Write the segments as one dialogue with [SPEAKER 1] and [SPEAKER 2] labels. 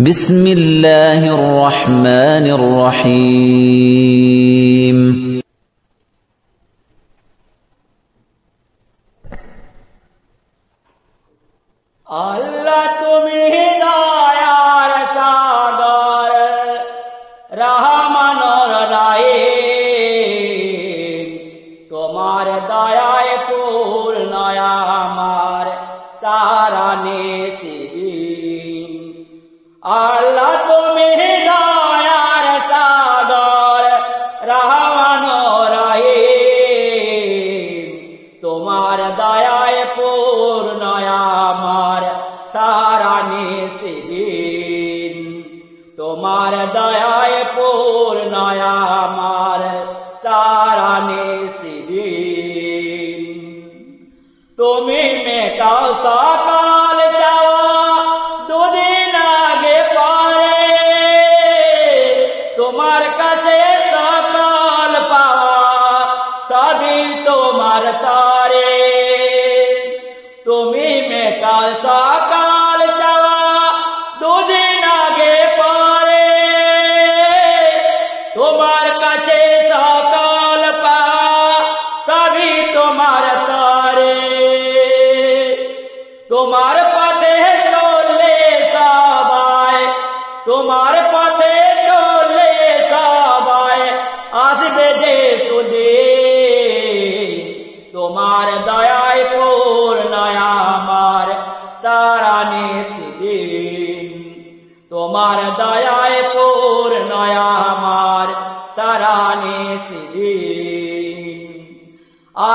[SPEAKER 1] বিসমিল্লাহির রহমানির রহিম।
[SPEAKER 2] আল্লাহ তুমি দয়ার সাগর রহমানুর রহিম, তোমার দয়ায় পূর্ণ আমার সারা নিসিদিন। আল্লাহ তুমি দয়ার সাগর রহমানুর রহিম, তোমার দয়ায় পূর্ণ আমার সারা নিসিদিন। তোমার দয়ায় পূর্ণ আমার সারা নিসিদিন। তুমি মেটাও সকাল চাওয়া দুদিন আগে পরে, তোমার কাছে সকাল পাওয়া সবই তোমার তরে। তুমি মেটাও সকাল চাওয়া দুদিন আগে পরে, তোমার কাছে সকাল পাওয়া সবই তোমার তরে। তোমার পথে চললে সবাই, তোমার পথে চললে সবাই আসবে যে সুদিন। তোমার দয়ায় পূর্ণ আমার সারা নিসিদিন। তোমার দয়ায় পূর্ণ আমার সারা নিসিদিন।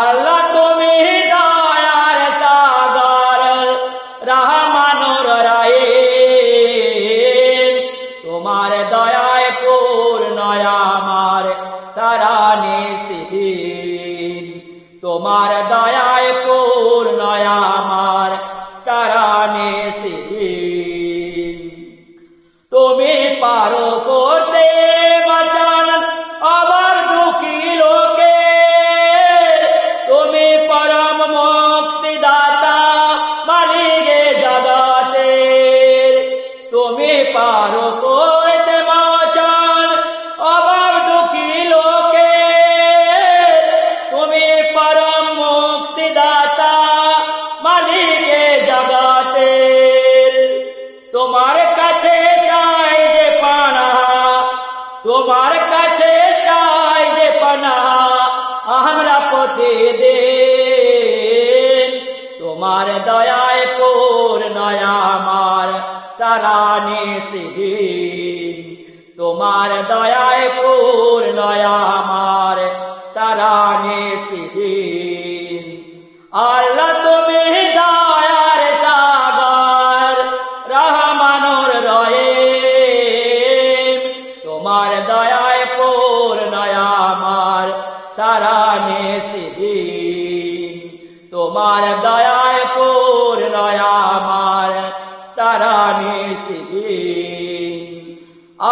[SPEAKER 2] আল্লাহ তুমি দয়ার সাগর রহমানুর রহিম, তোমার দয়ায় পূর্ণ আমার সারা নিসিদিন। তোমার দয়ায় পূর্ণ আমার সারা নিসিদিন। তুমি পারো করতে বাঁচান আবার দুঃখী লোকে, তুমি পরম মুক্তিদাতা মালিকে জগতের। তুমি পারো করতে বাঁচান আবার দুঃখী লোকে, তুমি পরম মুক্তিদাতা মালিকে জগতের। তোমার কাছে চাই যে পানা, তোমার কাছে চাই যে পানা আমরা প্রতিদিন। তোমার দয়ায় পূর্ণ আমার সারা নিসিদিন। তোমার দয়ায় পূর্ণ আমার সারা নিসিদিন। আল্লাহ তুমি দয়ার সাগর রহমানুর রহিম, তোমার দয়ায় পূর্ণ আমার সারা নিসিদিন। তোমার দয়ায় পূর্ণ আমার সারা নিসিদিন।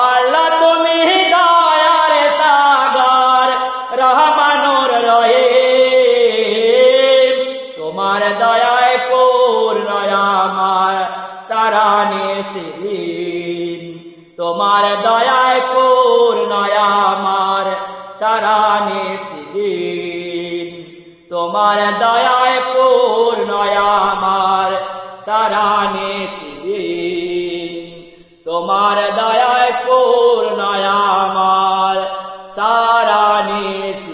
[SPEAKER 2] আল্লাহ তুমি দয়ার সাগর রহমানুর রহিম, তোমার দয়ায় পূর্ণ আমার সারা নিসিদিন। তোমার দয়ায় পূর্ণ আমার সারা নিসিদিন। তোমার দয়ায় পূর্ণ আমার সারা নিসিদিন। তোমার দয়ায় পূর্ণ আমার সারা নিসিদিন।